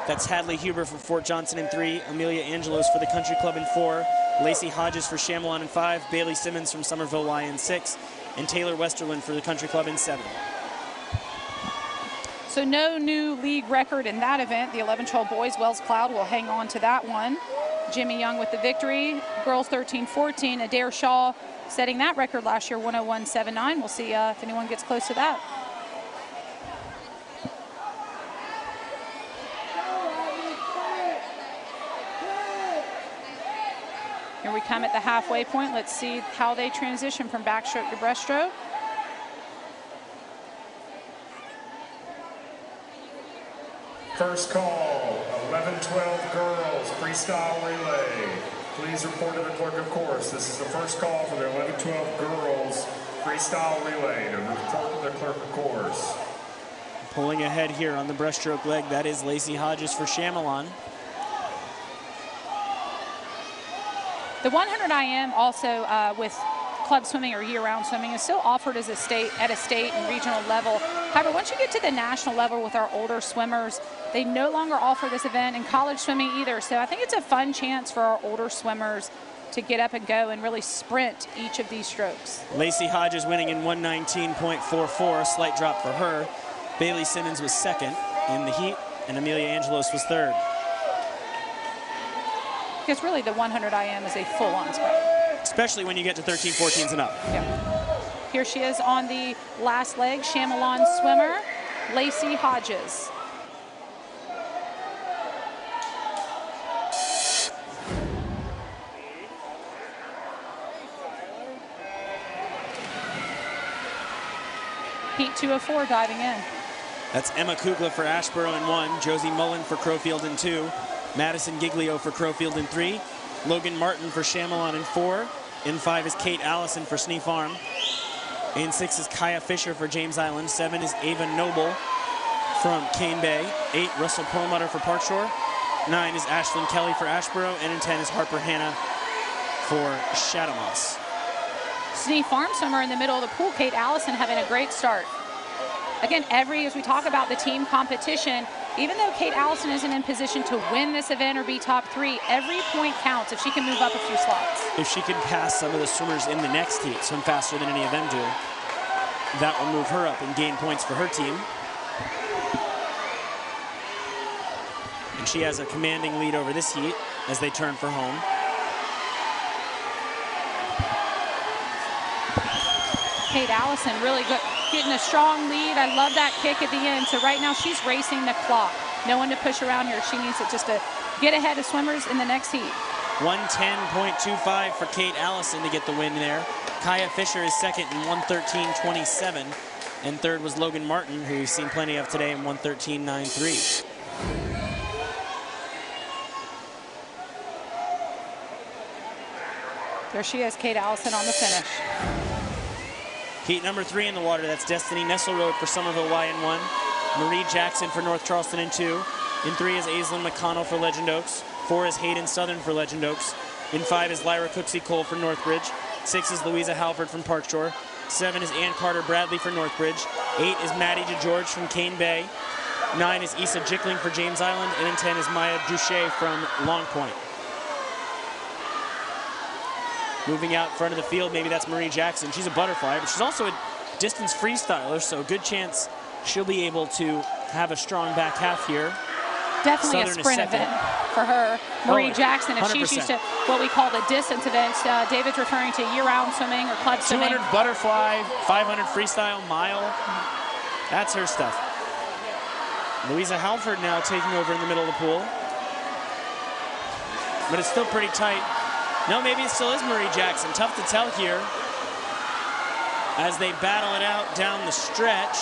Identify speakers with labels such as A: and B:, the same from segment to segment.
A: That's Hadley Huber for Fort Johnson in 3, Amelia Angelos for the Country Club in 4, Lacey Hodges for Chamelon in 5, Bailey Simmons from Somerville Y in 6, and Taylor Westerland for the Country Club in 7.
B: So no new league record in that event. The 11-12 boys, Wells Cloud will hang on to that one. Jimmy Young with the victory. Girls 13-14, Adair Shaw setting that record last year, 101.79. We'll see if anyone gets close to that. Here we come at the halfway point. Let's see how they transition from backstroke to breaststroke.
C: First call, 11-12 girls freestyle relay. Please report to the clerk of course. This is the first call for the 11-12 girls freestyle relay to report to the clerk of course.
A: Pulling ahead here on the breaststroke leg, that is Lacey Hodges for Chamelon.
B: The 100 IM also with club swimming or year-round swimming is still offered as a state and regional level. However, once you get to the national level with our older swimmers, they no longer offer this event in college swimming either. So I think it's a fun chance for our older swimmers to get up and go and really sprint each of these strokes.
A: Lacey Hodges winning in 119.44, a slight drop for her. Bailey Simmons was second in the heat, and Amelia Angelos was third.
B: Because really the 100 IM is a full-on sprint.
A: Especially when you get to 13-14s and up.
B: Yeah. Here she is on the last leg, Chamelon swimmer, Lacey Hodges. Heat 204 diving in.
A: That's Emma Kugla for Ashboro in 1, Josie Mullen for Crowfield in 2, Madison Giglio for Crowfield in 3, Logan Martin for Chamelon in 4. In 5 is Kate Allison for Snee Farm. In 6 is Kaya Fisher for James Island. 7 is Ava Noble from Cane Bay. 8, Russell Perlmutter for Park Shore. 9 is Ashlyn Kelly for Ashboro. And in 10 is Harper Hanna for Chathamos.
B: Snee Farm swimmer in the middle of the pool, Kate Allison, having a great start. Again, as we talk about the team competition, even though Kate Allison isn't in position to win this event or be top 3, every point counts if she can move up a few slots.
A: If she can pass some of the swimmers in the next heat, swim faster than any of them do, that will move her up and gain points for her team. And she has a commanding lead over this heat as they turn for home.
B: Kate Allison really good, getting a strong lead. I love that kick at the end. So right now she's racing the clock. No one to push around here. She needs it just to get ahead of swimmers in the next heat.
A: 110.25 for Kate Allison to get the win there. Kaya Fisher is second in 113.27. And third was Logan Martin, who you've seen plenty of today in 113.93.
B: There she is, Kate Allison on the finish.
A: Heat number 3 in the water, that's Destiny Nesselrode for Somerville Y in 1. Marie Jackson for North Charleston in 2. In 3 is Aislinn McConnell for Legend Oaks. 4 is Hayden Southern for Legend Oaks. In 5 is Lyra Cooksey Cole for Northbridge. 6 is Louisa Halford from Park Shore. 7 is Ann Carter Bradley for Northbridge. 8 is Maddie DeGeorge from Cane Bay. 9 is Issa Jickling for James Island. And in 10 is Maya Duche from Long Point. Moving out front of the field, maybe that's Marie Jackson. She's a butterfly, but she's also a distance freestyler, so good chance she'll be able to have a strong back half here.
B: Definitely Southern a sprint event for her. Marie Jackson, if 100%. She's used to what we call the distance events, David's referring to year-round swimming or club swimming.
A: 200 butterfly, 500 freestyle, mile. That's her stuff. Louisa Halford now taking over in the middle of the pool. But it's still pretty tight. No, maybe it still is Marie Jackson. Tough to tell here as they battle it out down the stretch,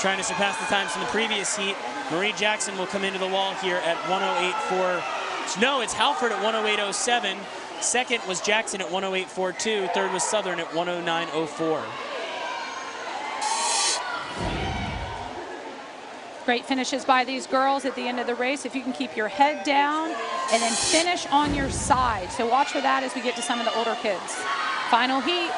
A: trying to surpass the times from the previous heat. Marie Jackson will come into the wall here at 108.4. No, it's Halford at 108.07. Second was Jackson at 108.42. Third was Southern at 109.04.
B: Great finishes by these girls at the end of the race. If you can keep your head down and then finish on your side. So watch for that as we get to some of the older kids. Final heat.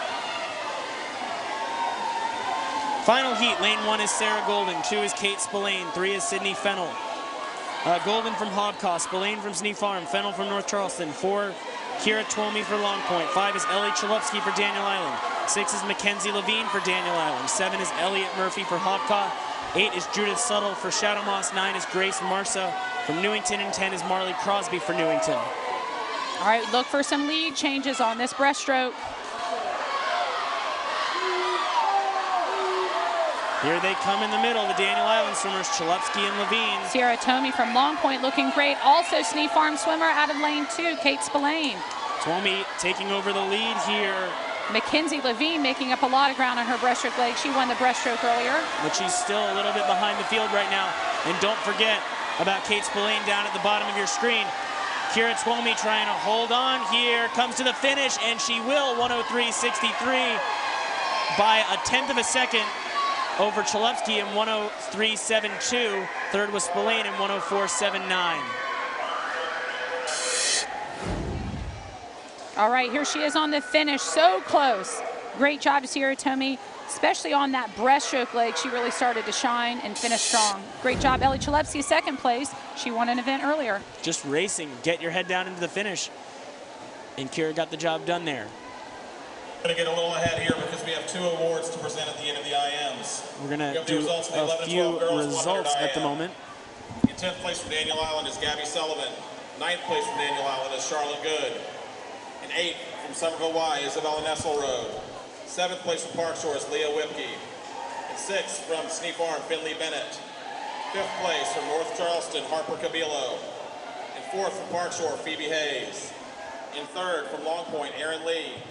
A: Final heat, lane 1 is Sarah Golden, 2 is Kate Spillane, 3 is Sydney Fennell. Golden from Hobcaw, Spillane from Sneak Farm, Fennel from North Charleston. 4, Kira Twomey for Long Point. 5 is Ellie Chalupsky for Daniel Island. 6 is Mackenzie Levine for Daniel Island. 7 is Elliot Murphy for Hobcaw. 8 is Judith Suttle for Shadow Moss. 9 is Grace Marsa from Newington. And 10 is Marley Crosby for Newington.
B: All right, look for some lead changes on this breaststroke.
A: Here they come in the middle, the Daniel Island swimmers, Chalupsky and Levine.
B: Sierra Tomey from Long Point looking great. Also, Sneak Farm swimmer out of lane 2, Kate Spillane.
A: Tomey taking over the lead here.
B: Mackenzie Levine making up a lot of ground on her breaststroke leg. She won the breaststroke earlier.
A: But she's still a little bit behind the field right now. And don't forget about Kate Spillane down at the bottom of your screen. Kira Twomey trying to hold on here, comes to the finish, and she will, 103.63 by a 1/10 of a second over Chalupsky in 103.72. Third was Spillane in 104.79.
B: All right, here she is on the finish, so close. Great job to Sierra Tomey, especially on that breaststroke leg. She really started to shine and finish strong. Great job, Ellie Chalupsky, second place. She won an event earlier.
A: Just racing, get your head down into the finish. And Kira got the job done there.
D: We're going to get a little ahead here because we have 2 awards to present at the end of the IMs.
A: We're going to do a few results at the moment.
D: In 10th place from Daniel Island is Gabby Sullivan. 9th place from Daniel Island is Charlotte Good. In 8th from Somerville Y, Isabella Nesselrode. 7th place from Park Shore is Leah Whipke. In 6th from Sneak Farm, Finley Bennett. 5th place from North Charleston, Harper Cabilo. In 4th from Park Shore, Phoebe Hayes. In 3rd from Long Point, Erin Lee.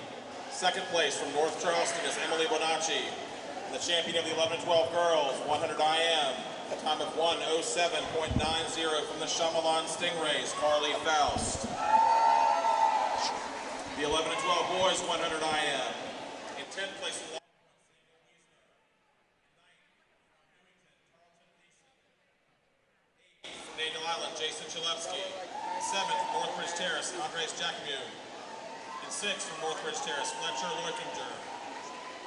D: 2nd place from North Charleston is Emily Bonacci. And the champion of the 11-12 girls, 100 IM, a time of 1:07.90 from the Shyamalan Stingrays, Carly Faust. The 11-12 boys, 100 IM. In 10th place from Daniel Island, Jason Chalupsky. 7th from Northbridge Terrace, Andres Jacquemus. In 6th from Northbridge Terrace, Fletcher Leutinger.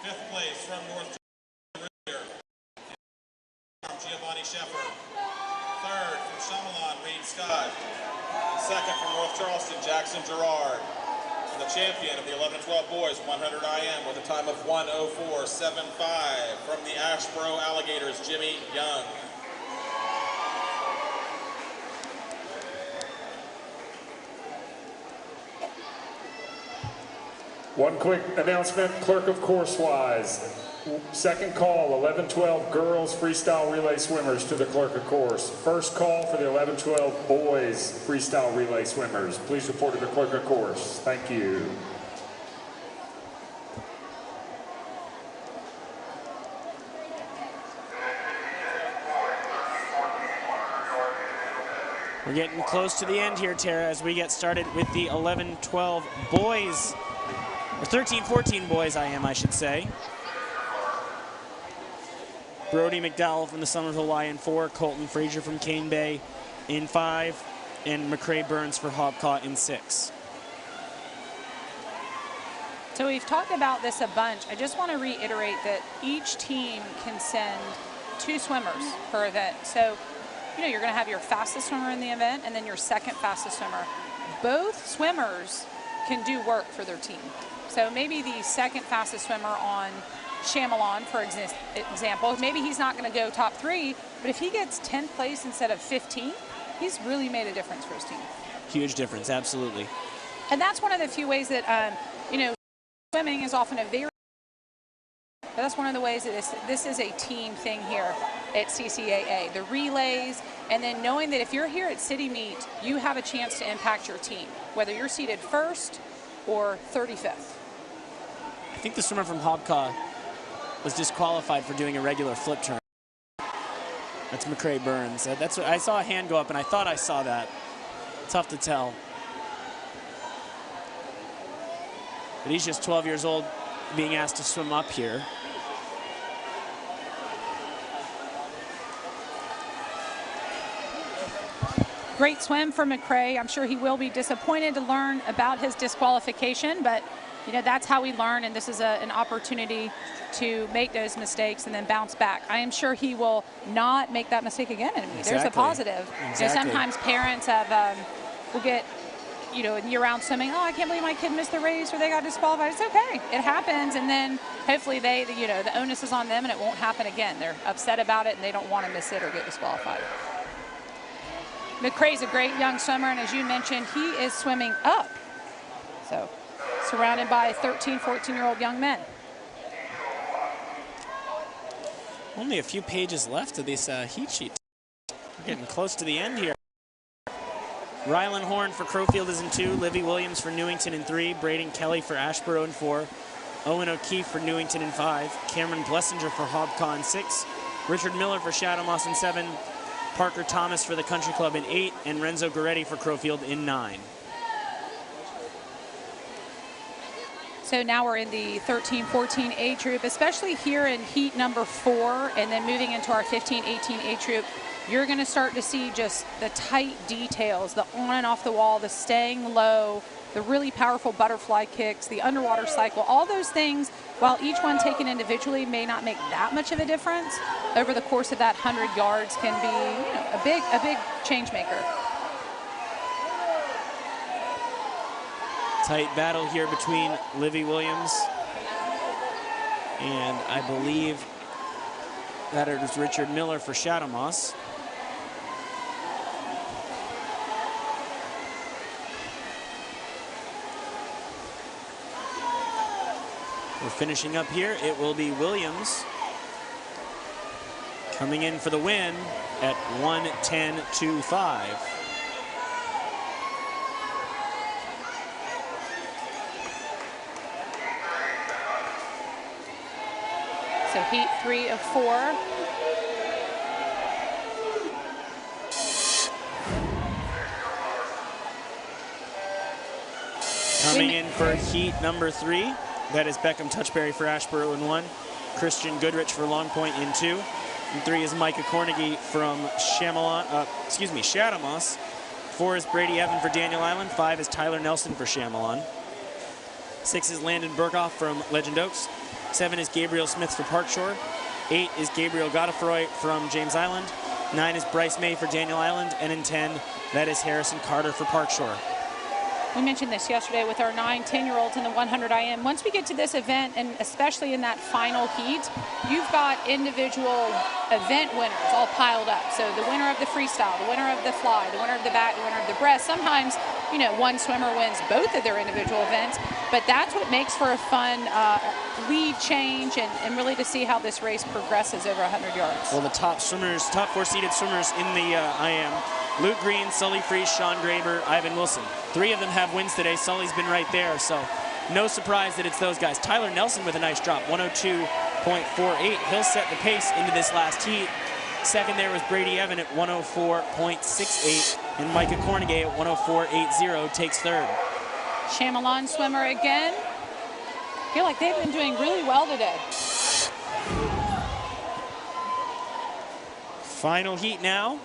D: 5th place from North Charleston, Giovanni Sheffer. 3rd from Shyamalan, Reed Scott. And 2nd from North Charleston, Jackson Gerard. And the champion of the 11-12 boys, 100 IM, with a time of 1:04.75 from the Ashboro Alligators, Jimmy Young.
C: One quick announcement, clerk of course wise. Second call, 11-12 girls freestyle relay swimmers to the clerk of course. First call for the 11-12 boys freestyle relay swimmers. Please report to the clerk of course. Thank you.
A: We're getting close to the end here, Tara, as we get started with the 11-12 boys. Or 13-14 boys I should say. Brody McDowell from the Somerville Y in 4, Colton Frazier from Cane Bay in 5, and McCrae Burns for Hobcaw in 6.
B: So we've talked about this a bunch. I just want to reiterate that each team can send 2 swimmers per event. So, you know, you're going to have your fastest swimmer in the event and then your second fastest swimmer. Both swimmers can do work for their team. So maybe the second fastest swimmer on Shyamalan, for example, maybe he's not going to go top 3, but if he gets 10th place instead of 15th, he's really made a difference for his team.
A: Huge difference, absolutely.
B: And that's one of the few ways that, you know, swimming is often a very, but that's one of the ways that this is a team thing here at CCAA. The relays, and then knowing that if you're here at City Meet, you have a chance to impact your team, whether you're seated 1st or 35th.
A: I think the swimmer from Hobcaw was disqualified for doing a regular flip turn. That's McCrae Burns. That's what I saw a hand go up, and I thought I saw that. Tough to tell. But he's just 12 years old, being asked to swim up here. Great swim for McCrae. I'm sure he will be disappointed to learn about his disqualification, but
B: you know, that's how we learn, and this is an opportunity to make those mistakes and then bounce back. I am sure he will not make that mistake again in me. There's a positive.
A: Exactly.
B: You know, sometimes parents have will get, you know, in year-round swimming, oh, I can't believe my kid missed the race or they got disqualified. It's okay. It happens, and then hopefully they, you know, the onus is on them and it won't happen again. They're upset about it and they don't want to miss it or get disqualified. McCrae's a great young swimmer, and as you mentioned, he is swimming up. So surrounded by 13, 14-year-old young men.
A: Only a few pages left of this heat sheet. We're getting close to the end here. Rylan Horn for Crowfield is in 2. Livy Williams for Newington in 3. Braden Kelly for Ashboro in 4. Owen O'Keefe for Newington in 5. Cameron Blessinger for Hobcaw in 6. Richard Miller for Shadowmoss in 7. Parker Thomas for the Country Club in 8. And Renzo Goretti for Crowfield in 9.
B: So now we're in the 13-14 age group, especially here in heat number 4, and then moving into our 15-18 age group. You're going to start to see just the tight details, the on and off the wall, the staying low, the really powerful butterfly kicks, the underwater cycle, all those things, while each one taken individually may not make that much of a difference, over the course of that 100 yards can be, you know, a big change maker.
A: Tight battle here between Livy Williams and I believe that it was Richard Miller for Shadowmoss. We're finishing up here. It will be Williams coming in for the win at 1:10.25.
B: So heat 3 of 4.
A: Coming in for heat number 3. That is Beckham Touchberry for Ashboro in 1. Christian Goodrich for Long Point in 2. In 3 is Micah Cornegie from Shadowmoss. 4 is Brady Evan for Daniel Island. 5 is Tyler Nelson for Chamalon. 6 is Landon Burkhoff from Legend Oaks. 7 is Gabriel Smith for Park Shore. 8 is Gabriel Godefroy from James Island. 9 is Bryce May for Daniel Island. And in 10, that is Harrison Carter for Park Shore.
B: We mentioned this yesterday with our 9, 10-year-olds in the 100 IM. Once we get to this event, and especially in that final heat, you've got individual event winners all piled up. So the winner of the freestyle, the winner of the fly, the winner of the back, the winner of the breast. Sometimes, you know, one swimmer wins both of their individual events, but that's what makes for a fun lead change and really to see how this race progresses over 100 yards.
A: Well, the top 4 seeded swimmers in the IM, Luke Green, Sully Freese, Sean Graber, Ivan Wilson. 3 of them have wins today. Sully's been right there, so no surprise that it's those guys. Tyler Nelson with a nice drop, 102.48. He'll set the pace into this last heat. Second there was Brady Evan at 104.68, and Micah Cornegie at 104.80 takes third.
B: Chamalon swimmer again. I feel like they've been doing really well today.
A: Final heat now.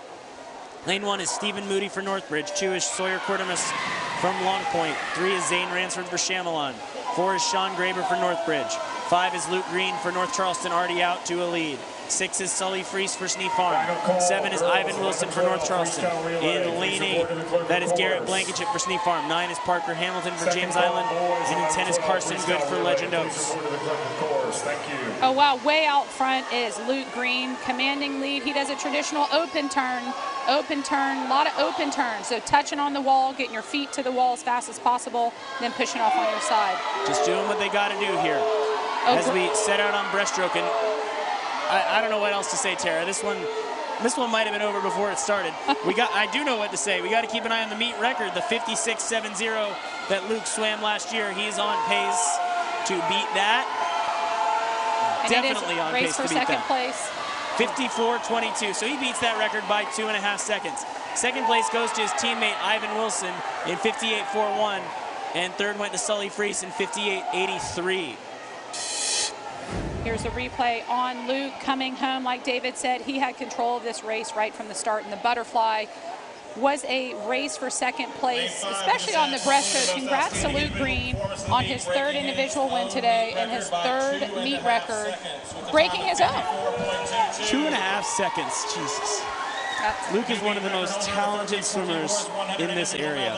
A: Lane 1 is Stephen Moody for Northbridge. 2 is Sawyer Quartermas from Long Point. 3 is Zane Ransford for Chamalon. 4 is Sean Graber for Northbridge. 5 is Luke Green for North Charleston, already out to a lead. 6 is Sully Freese for Sneak Farm. 7 is Ivan Wilson for North Charleston. In lane 8, that is Garrett Blankenship for Sneak Farm. 9 is Parker Hamilton for James Island. And in 10 is Carson Good for Legend Oaks.
B: Oh, wow. Way out front is Luke Green, commanding lead. He does a traditional open turn, a lot of open turns. So touching on the wall, getting your feet to the wall as fast as possible, then pushing off on your side.
A: Just doing what they got to do here. As we set out on breaststroke, and I don't know what else to say, Tara. This one might have been over before it started. I do know what to say. We got to keep an eye on the meet record, the 56.70 that Luke swam last year. He's on pace to beat that.
B: And
A: Definitely on pace to beat that.
B: Race for second place.
A: 54.22. So he beats that record by 2.5 seconds. Second place goes to his teammate Ivan Wilson in 58.41, and third went to Sully Freese in 58.83.
B: Here's a replay on Luke coming home. Like David said, he had control of this race right from the start in the butterfly. was a race for second place, especially on the breaststroke. Congrats to Luke Green on his third individual win today and his third meet record, breaking his own.
A: 2.5 seconds, Jesus. Luke is one of the most talented swimmers in this area.